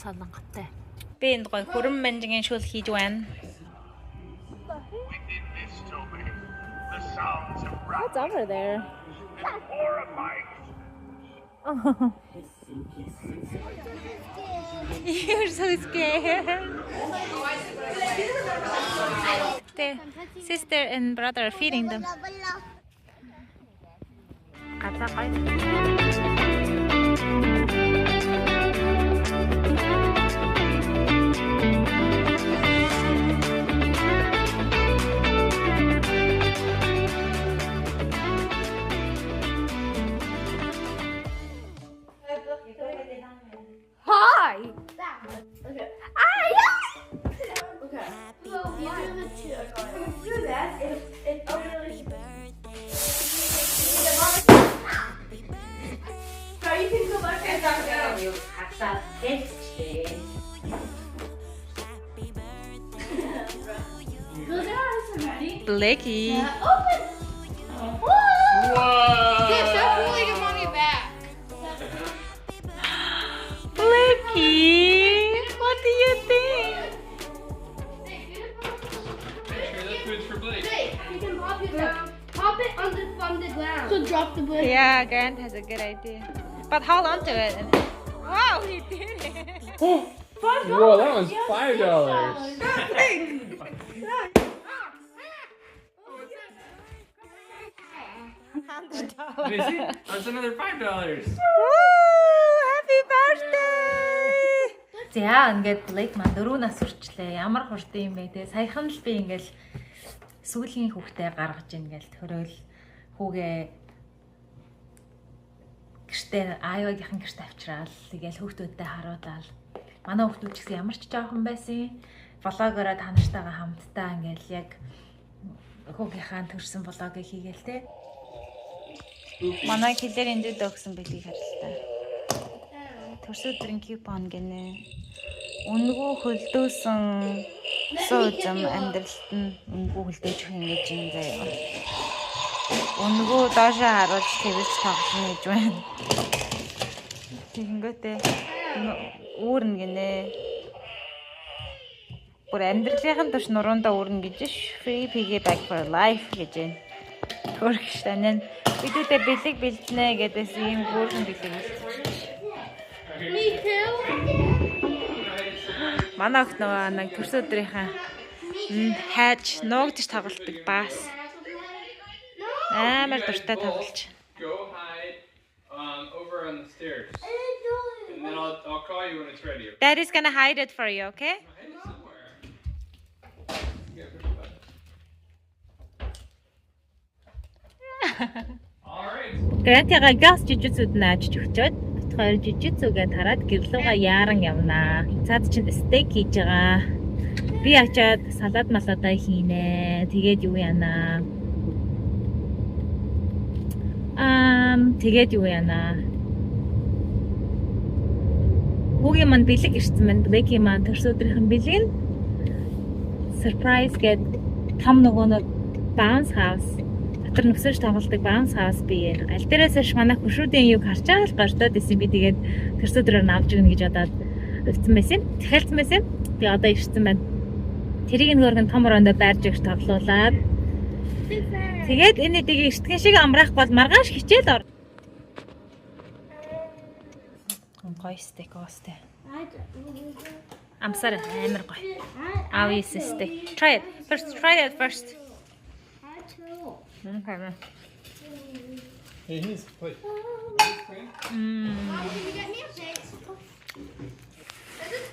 солонготой. Би энэ гой хөрөн манжингийн шүл хийж байна. What's over there? Oh. You're so scared. Their sister and brother are feeding them. Hi! Okay. Okay. So these are the two. Do that. It's really. So you can go back and down there. You have that Blakey. Open. Whoa! Dave, stop pulling your mommy back. Blakey, what do you think? That's food for Blake. You can pop it on the ground. So drop the blade. Yeah, Grant has a good idea. But hold on to it. Wow, he did it. Whoa, that was $5. Missy, that's another $5. Happy birthday! За ингээд Blake маань 4 нас хүрчлээ. Ямар хурдан юм бэ те. Саяхан л би ингээд сүүлийн хүүхдээ гаргаж ингээд төрөөл хүүгээ гэртээ аавыгийнхан гэрт авчраал. Тэгэл хүүхдүүдтэй харуулаад манай хүүхдүүд ч гэсэн ямар ч жоохон байсан. Влогороо та нартайгаа хамтдаа ингээд яг хүүгийнхаа төрсэн влогийг хийгээл те. Манай хэлээр энд өгсөн билийг хадалтай. Төрсөдрийн купон гинэ. Үнгүү хөлдөөсөн суудам амьдралт нь үнгүү хөлдөөж өгөх ингэж юм заяа. Үнгүү доошоо харуулж твэж тоглоно гэж байна. Тэгэнгүүтээ үүрнэ гинэ. Бүр амьдралын турш нуруундаа үүрнэ гэж free piggy bank for life гэж байна. Хөргөштанэн бидүүдээ бэлэг бэлднэ гэдээс ийм гүрэн бэлэг бэлдчихсэн. Me too. Манай охин нэг төрс өдрийнхаа хайж нуугдж тоглолтог баас. Амар дуртай тоглож. Go hide over on the stairs. And then I'll call you when it's ready. Daddy's gonna hide it for you, okay? Hide it somewhere. Yeah, push the button. All right. Грантига газ жижигсүүд нааж өгчөөд хоёр жижигсүүгээ тараад гэрлүүгээ яаран явнаа. Цаад чинь стейк хийж байгаа. Би ачаад салаад малаадаа хийнэ. Тэгээд юу янаа? Тэгээд юу янаа? Хүүгийн манд бэлэг ирсэн байна. Blakey маань төрс өдрийнхэн бэлэг нь surprise гэд том нөгөө bounce house дотор нөхсөж тоглолтог bounce house бие. Аль дээрээс ш манай хөшрүүдийн юг харж байгаа л гартаад исэн би тэгээд төрс өдрөөр навж өгнө гэж бодоод өгсөн байсан. Тэхэлсэн байсан. Би одоо ирсэн байна. Тэрийг нөгөөргөн том орондоо байрж өгч тоглуулад. Тэгээд энэ дэгийг эртгэн шиг амраах бол маргааш хичээл ор. Гоё стейк оостэй. Амсаар амар гоё. Ави стейк. Try it. Try it first. Okay. Hey, he's plate. Can you get me a plate? This is a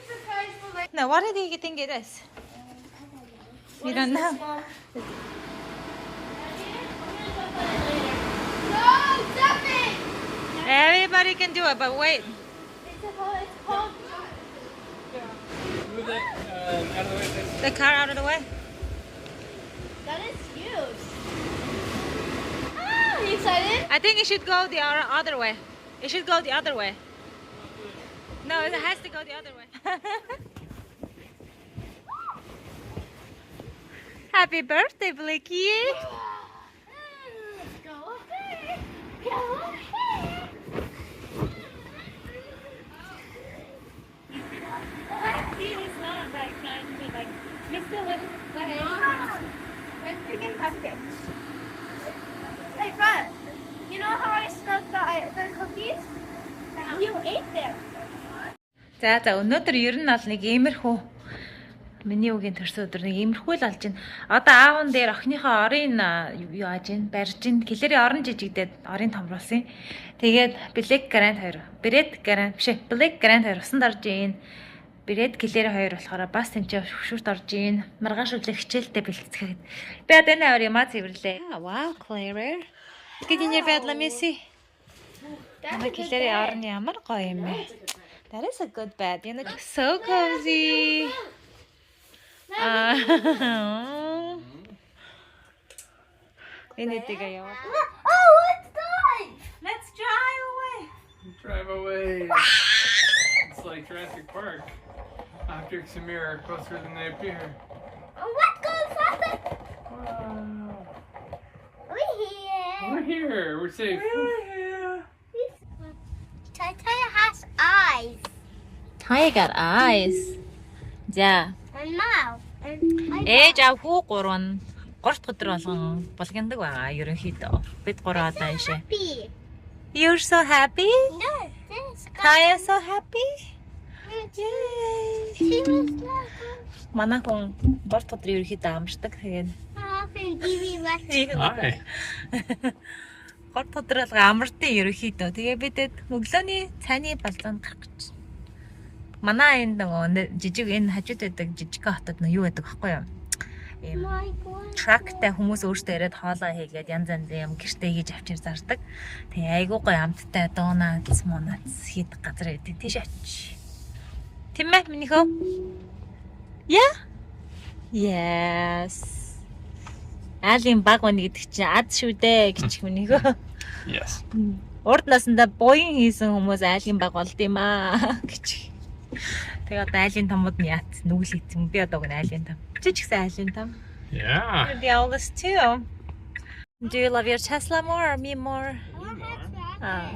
surprise for like. Now, what do you think it is? You don't know. No, stop it! Everybody can do it, but wait. It's called. Move that out of the way. Please. The car out of the way. That is huge. Ah, are you excited? I think it should go the other way. It should go the other way. No, it has to go the other way. Happy birthday, Blakey. Let's go up there. Go up there. picking cupcakes. Hey, Brad, you know how I smelled the cookies? You ate them. За өнөөдөр ер нь бол нэг иймэрхүү миний үгийн төрсөн өдөр нэг иймэрхүү л болж байна. Одоо аавн дээр охиныхоо орын юу ааж байна? Барьж байна. Гэлэрийн орон жижигдээд орын томруулсан. Тэгээд Black Grand 2. Bread Grand биш ээ. Black Grand 2 усанд орж ийн. Bread гэлэрийн 2 болохоор бас тэмцээ хөшүүрт орж ийн. Маргааш өглөө хичээлдээ бэлтгэхэд. Би одоо энэ аваар ямаа цэвэрлээ. Wow, clearer. Get in your bed, let me see. Гэлэрийн орон ямар гоё юм бэ? That is a good bed. You look so cozy. We need to go. Oh, let's drive! Let's drive away. Drive away. It's like Jurassic Park. Objects in mirror are closer than they appear. Let's go faster! Wow. We're here. We're here. We're safe. Taya has eyes Taya got eyes. За. and mouth. Ээж аав хүү 3 өдөр болгон булгандаг байгаа ерөнхийдөө. Бид 3 одоо ийшээ. Happy. You're so happy? No, this Taya so happy? She was like Манай хүн 3 өдөр ерөнхийдөө амждаг. Тэгээд half and TV left. Hi. 3 өдөр бол амардын ерөнхийдөө. Тэгээ бидэд өглөөний цайны балзанд гарах гэж. Манай энэ нөгөө жижиг энэ хажууд байдаг жижиг хотод нөгөө юу байдаг аахгүй юу? Ийм My God. трактай хүмүүс өөртөө ирээд хоолоо хийгээд янз янзын юм гэртээ хийж авчир зардаг. Тэгээ айгуу гоё амттай дуунац монац хийдэг газар байдаг. Тийш очиж. Тийм ээ минийхөө? Yeah? Yes. Айлын баг байна гэдэг чинь ад шүү дээ гэж минийхөө. Yes. Урд насндаа буян хийсэн хүмүүс айлын баг болд юм аа гэж. Тэгээ одоо айлын томод нь яат нүгэл хийсэн. Би одоо гэн айлын том. Жижигсэн айлын том. Yeah. You're the oldest too. Do you love your Tesla more or me more? I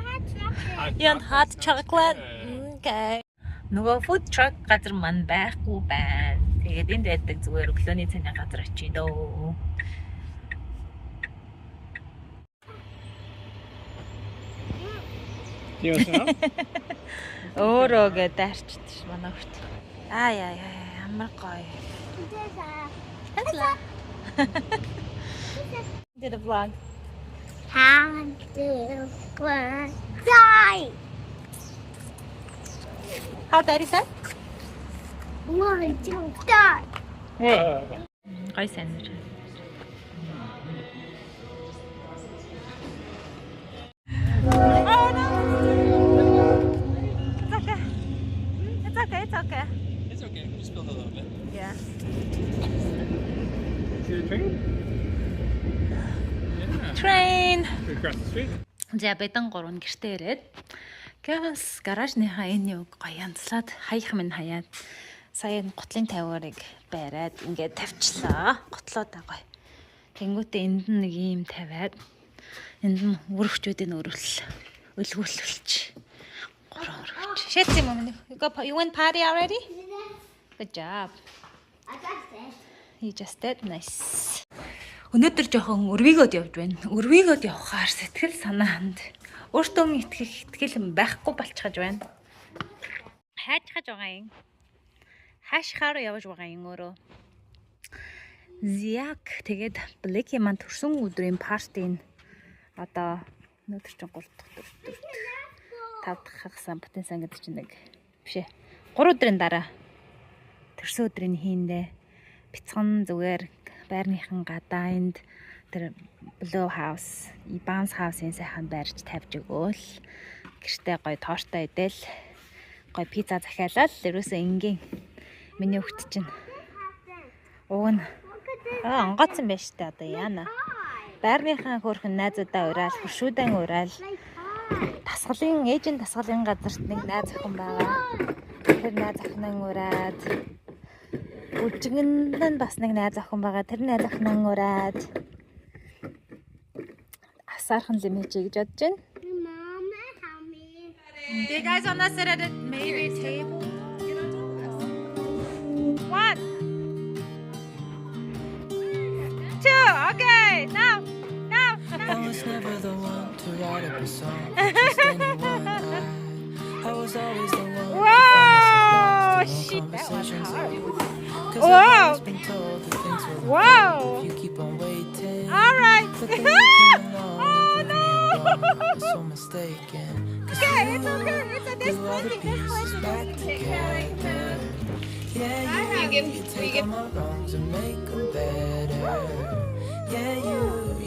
had chocolate. You want hot chocolate? Okay. Нөгөө food truck газар маань байхгүй байна. Тэгээд энд байдаг зүгээр өглөөний цайны газар очие дөө. Do you want some help? Өөрөөгөө дайрчдээ ш манай хот. Аа ямар гоё. Tesla. Did a vlog. How do one die? How daddy said? One, two, die. Гоё сандвич. Oh no. It's okay. It's okay. It's okay. We spilled a little bit. Yeah. See the train? Yeah. Train. We across the street. За бедан 3 гэртээ ирээд гэс гаражныхаа энэ юг гоё янзлаад хаях минь хаяад сая гутлын тавиарыг бариад ингээд тавьчлаа. Гутлоо гоё. Тэнгүүтээ энд нь нэг юм тавиад энд нь өрөвчүүдийн өлгүүлүүлч. 3 өрөвч. Шээц юм уу? You went party already? Good job. I got this. You just did nice. Өнөөдөр жоохон өрвийгөөд явж байна. Өрвийгөөд явхаар сэтгэл санаанд өөртөө итгэл байхгүй болчихож байна. Хайчхаж байгаа юм. Хаашхаар явж байгаа юм өөрөө. Зяк тэгээд Black маань төрсөн өдрийн партийн одоо өнөөдөр чинь 3 дахь өдөр 5 дахь хагасан бүтэн сан гэдэг чинь нэг биш ээ 3 өдрийн дараа төрсөн өдрийн хийндээ бяцхан зүгээр байрныхан гадаанд тэр Blue House, Bounce House-ийн сайхан барьж тавьж өгөөл. Гэртээ гоё тоортой идэл, гоё пицца захиалал. Ерөөсөө ингийн миний хөвгт чинь уг нь онгоцсон байж та одоо яана. Байрныхан хөөрхөн найзуудаа ураал, хуршуудан ураал. Тасгалын ээжийн тасгалын газарт нэг найз охин байгаа. Тэр найз охиноо ураад Үжигэн нь бас нэг найз охин байгаа. Тэр найз охин ураад асаархан лимэж гэж бодож байна. Mama, help me. Do you guys want to sit at a maybe table? What? was never the one to write up a song for just anyone. I was always the one. Wow, shit, that was hard. Cause Wow. I've always been told that things will Wow. if you keep on waiting. All right. But then you came along Oh, and proved me wrong. I was so mistaken. Cause Okay, it's you okay. It's a glue all the pieces back together. Yeah, you take all my wrongs and make them better. Yeah,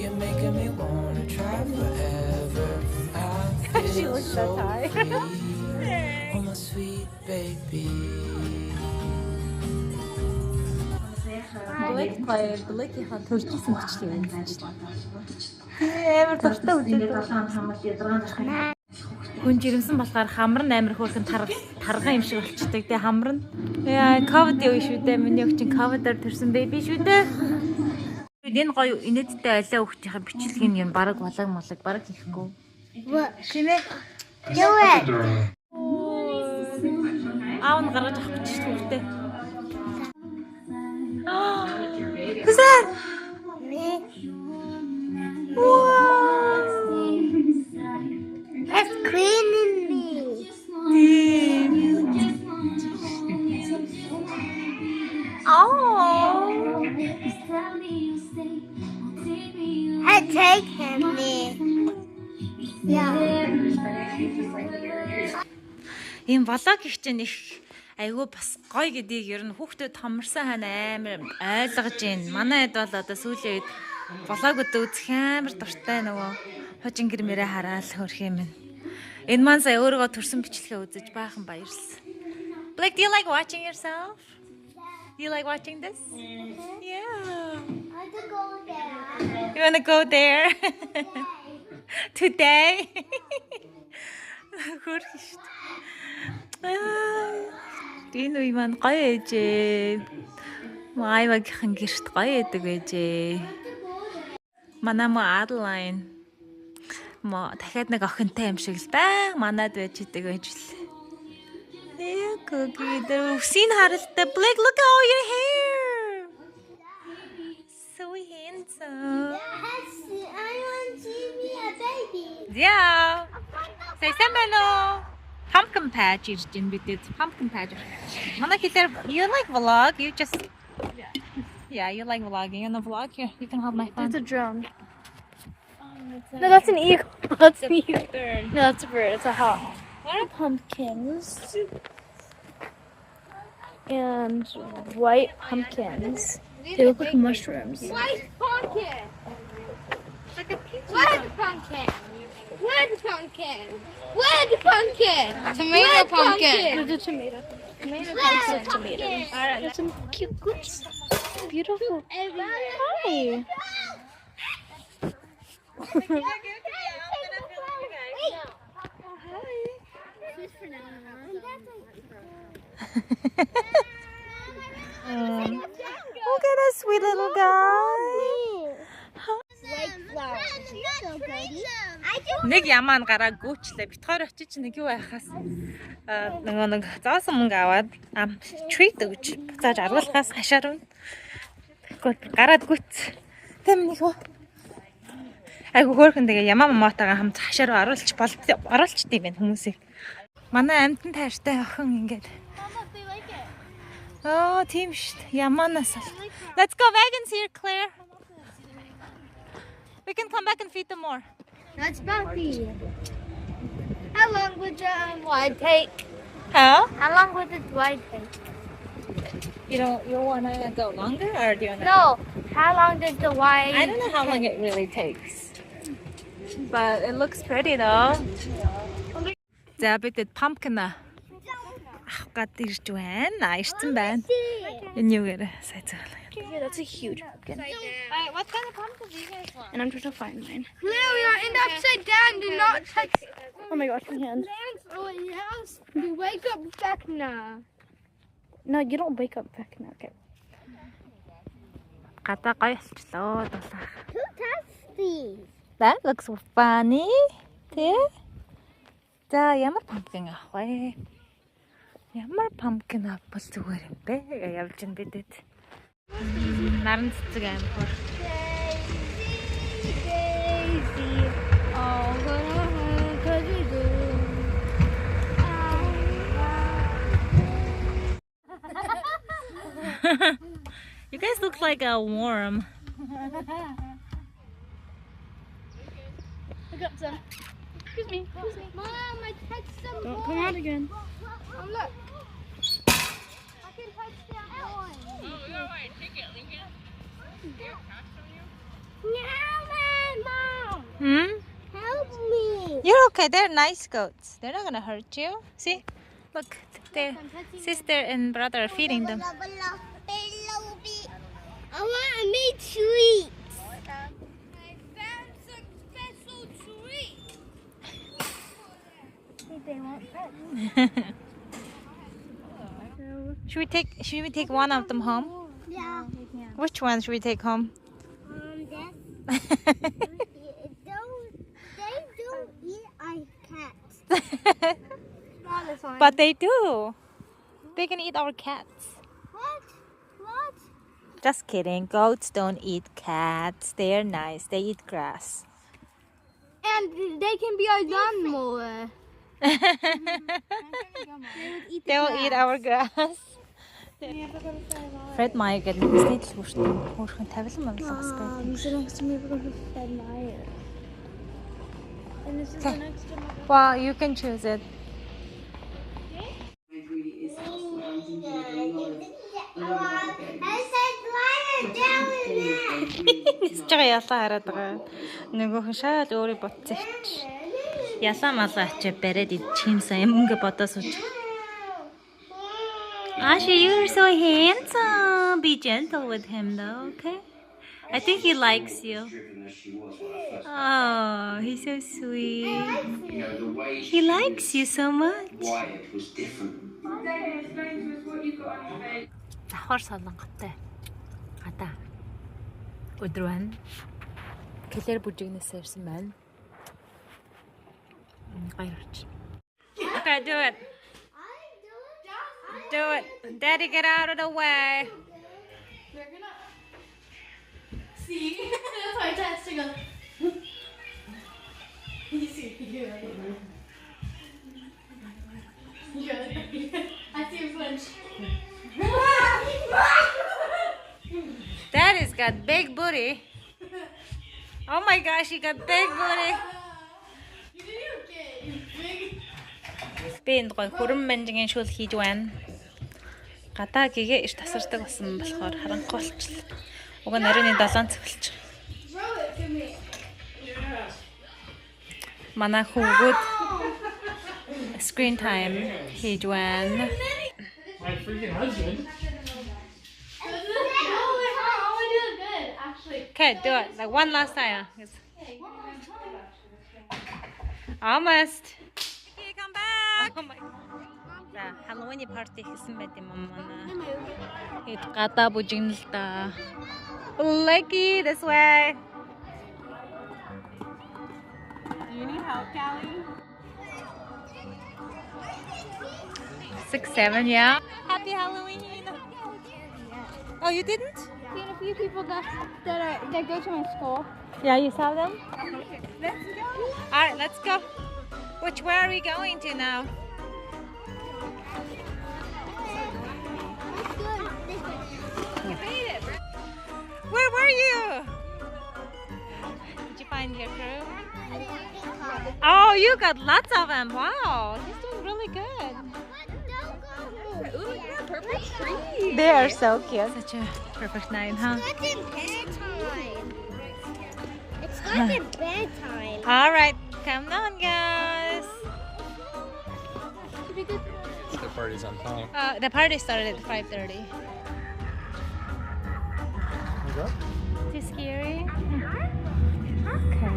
you're making me wanna try forever. I She feel looks so so tired. free. Oh, my sweet baby. Блэкийнхаа төржсэн бичлэг байна. Амар дуртай үзээд. Хүн жирэмсэн болохоор хамар амар хөөрхөн тарган юм шиг болчдөг. Тэгээ хамар нь яа ковид юу шүү дээ. Миний өвчин ковидаар төрсэн бэби шүү дээ. Энэ гоё инээдтэй алиа өгчийнхээ бичлэг нь юм бараг болог бараг хийхгүй. Шинэ Do it. аав нь гаргаж авах бичлэг үүртэй. Who's that? It's cleaning me. Oh. I take him me. Yeah. Ийм влог их чинь их айгүй бас гоё гэдгийг ер нь хүүхдүүд томорсон хань амар ойлгож байна. Манай хэд бол одоо сүүлийн үед влогууд үзэх амар дуртай нөгөө хожин гэрмээрээ хараад хөрх юм байна. Энэ маань сая өөрийгөө төрсөн бичлэгээ үзэж баахан баярлсан. Blake, do you like watching yourself? You like watching this? Yeah. I could go there. You want to go there? Today? Хөрх шүү дээ. Энэ үе маань гоё ээжээ. Маавагийнхан гэрт гоё эдэг ээжээ. Манай маа Adeline дахиад нэг охинтой юм шиг л баян манад байж идэг байж л. Яа гоо дээр үсийн харалтай. Blake, look at all your hair. So handsome. I want to be a baby. Yeah. Say something. Pumpkin patch is in with it. Pumpkin patch. Mana kita, you like vlog? You just yeah, you like vlogging. On the vlog here, you can hold my phone. It's a drone. No, that's an eagle. That's an eagle. No, that's a bird. It's a hawk. What are pumpkins? And white pumpkins. They look like mushrooms. White pumpkin. Where's the pumpkin? Where's the pumpkin? Where's the pumpkin? Tomato pumpkin. There's a tomato. Tomato Where's pumpkin. the pumpkin? Alright, there's some cute goods. Beautiful. Hi. Look at that sweet little guy. Нэг ямаан гараа гүйчлээ. Бит хоёр очиж нэг юу байхаас нөгөө нэг зоосон мөнгө аваад treat өгч буцааж аруулахаас хашаар нь. Тэгэхгүй гараад гүйц. Тэм нэг айгу хөөрхөн тэгээ ямаа мамотаага хамт хашаар оруулчдээ байна хүмүүсийг. Манай амтан тайртай охин ингээд. Oh, тийм шүү дээ. Ямаанаас. Let's go back and see her, Claire. We can come back and feed them more. That's Buffy. How long would the ride take? Huh? How long would the ride take? You wanna go longer or do you wanna? No. How long does the ride? I don't know how long it really takes. But it looks pretty though. За бид pumpkin авах гад ирж байна. Ирсэн байна. Энэ юугаар сайцгаалаа. Yeah, that's a huge pumpkin. Alright, what kind of pumpkin do you guys want? And I'm trying to find mine. Claire, we are in the upside down. Do not touch. Oh my gosh, my hand. Oh, yes. We wake up back now. No, you don't wake up back now. Okay. Гадаа гоё болчлоо дулаах. Who touched these? That looks funny. Тэ? За ямар pumpkin авах вэ? Ямар pumpkin авбал зүгээр юм бэ? Явж ин бидэд. Наран цэцэг аим хор. see all gonna hurt 'cause we do. You guys look like a worm. I got some. Excuse me. Excuse me. Mom, I touched some Don't boy. come out again. Oh, look. I can touch that boy. Mom, Hmm? help me. You're okay. They're nice goats. They're not gonna hurt you. See? Look, their sister and brother are feeding them. I want to make sweets. I found some special treats. They won't hurt. Should we take one of them home? Yeah. Which one should we take home? This. They don't eat our cats. Not this one. But they do. They can eat our cats. What? What? Just kidding. Goats don't eat cats. They're nice. They eat grass. And they can be our lawnmower. They will eat our grass. Fred Meyer гэдэг нэгсний дэлгүүрт хөөрхөн тавилан мавлах This is next to me because of Fred Meyer. And this is the next to my. Well, you can choose it. Хийж байгаа ялаа хараад байгаа. Нөгөөхөн шал өөрий ботцооч. Ялаа малаа ачаа бариад чимсэн юм ингээ бодоо сууж. Asha, you're so handsome. Be gentle with him though, okay? I think he likes you. Oh, he's so sweet. You know, the way He likes you so much. Wyatt was different. Давхар солонготой. Гадаа. Өдөр байна. Клэр бүжигнээс ирсэн байна. Гайр орч. Okay, do it. Do it. Daddy, get out of the way. See? That's why I touched to go. You see? I see a bunch. Daddy's got big booty. Oh my gosh, he got big booty. You didn't get you big. Би энд гой хөрөн бенжигийн шүүл хийж байна. Гадаа гэгээ иш тасардаг болсон болохоор харанхуй болчихлоо. Уг нь оройн 7 цаг болчих. Throw it to me. Манай хүүгүүд screen time хийж байна. My freaking husband. Okay, do it. Like one last time. Almost. Okay, come back. Oh my. Halloween party хийсэн байт юм манай. Хэд гадаа бүжигнэ л да. Lucky this way. Do you need help, Callie? 6, 7, yeah. Happy Halloween. Oh, you didn't? Seen a few people that go to my school. Yeah, you saw them? Let's go. All right, let's go. Where are we going to now? Where were you? Did you find your crew? Oh, you got lots of them. Wow, he's doing really good. Ooh, yeah, perfect tree. They are so cute. Such a perfect night, huh? It's in bedtime. It's like in bedtime. All right, come on, guys. The party's on time. The party started at 5:30. Too scary? Okay.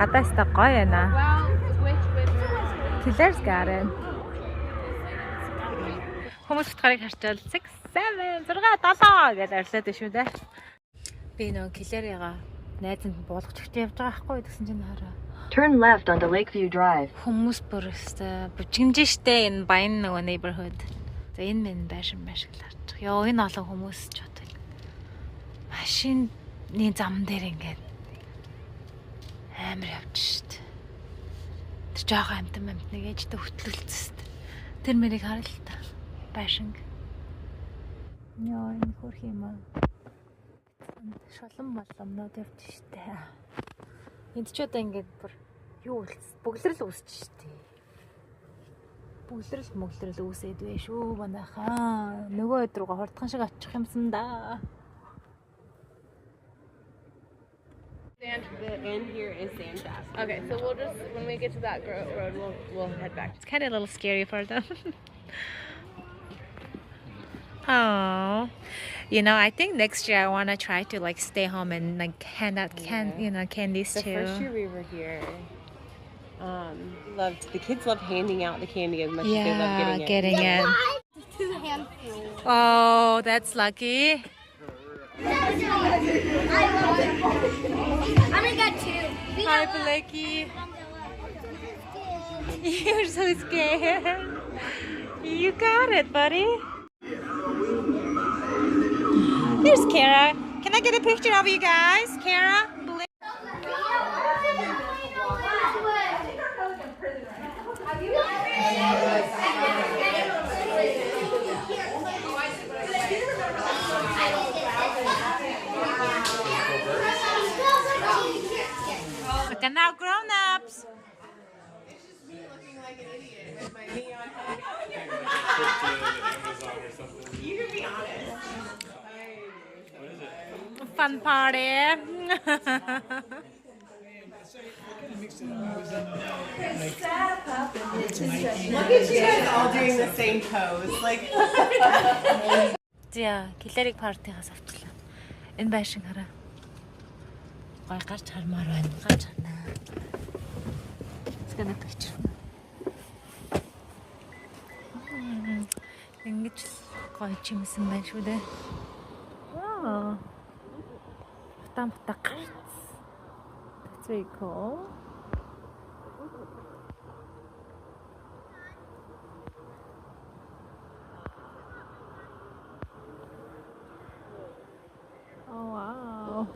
Гадаasta гоё яана. Killer's got it. Хүмүүс утгаарыг харчвал 6, 7, 6, 7 гэж арилаад шүү дээ. Би нөө Killer-ыгаа найзанд буулгach өгч явж байгаа байхгүй гэсэн чинь хараа. Turn left onto Lakeview Drive. Хүмүүс бүр өстэй бүжгэмж штэ энэ баян нөгөө neighborhood. За энэ минь байшин шиг л харж байгаа. Йоо энэ олон хүмүүс ч бодог. Машины зам дээр ингээд Амар явж штт. Тэр жоохон амтан нэг ээжтэй хөтлөлцөст. Тэр мэрийг харал л та. Байшинг. Яа, энэ хөрх юм аа. Шолон моломнод явж штэ. Энд ч одоо ингээд бүр юу бүглэрэл үүсэж штэ. Бүглэрэл үүсээд вэ шүү манайхаа. Нөгөө өд рүүгээ хурдхан шиг очих юмсан да. The end here is Sand Shaft. Okay, so we'll just when we get to that road, we'll head back. It's kind of a little scary for them. Oh, you know, I think next year I want to try to like stay home and like hand out candies The too. first year we were here, the kids loved handing out the candy as much as they loved getting it. Two handfuls. Oh, that's lucky. I'm gonna get two. Hi, Blakey. You're so scared. You got it, buddy. Here's Kara. Can I get a picture of you guys? Kara? Blake? Look at now, grown-ups. Fun party. Look at you guys all doing the same pose. Like. За, Килерик партигаас авчлаа. Энэ байшин хараа. Гой гарч хармаар байна. Гарч харна. Let's get a picture. Ингэж гой чимсэн байна шүү дээ. Wow. Тамта гарц. That's very cool. Oh wow.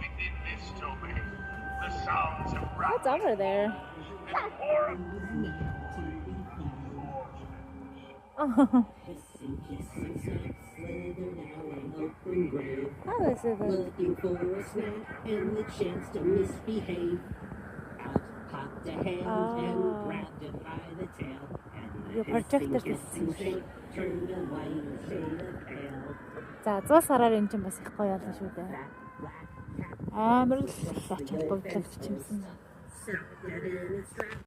Within this domain, the sounds of What's over there? Oh. How is it? Looking for a snack and the chance to misbehave. Out popped a hand and grabbed it by the tail. And You projected this. turned a white shade of pale. За 100 сараар энэ ч бас их гоё ялна шүү дээ. Амар л очиж бүгдлэгч чимсэн. Sucked it in its trap.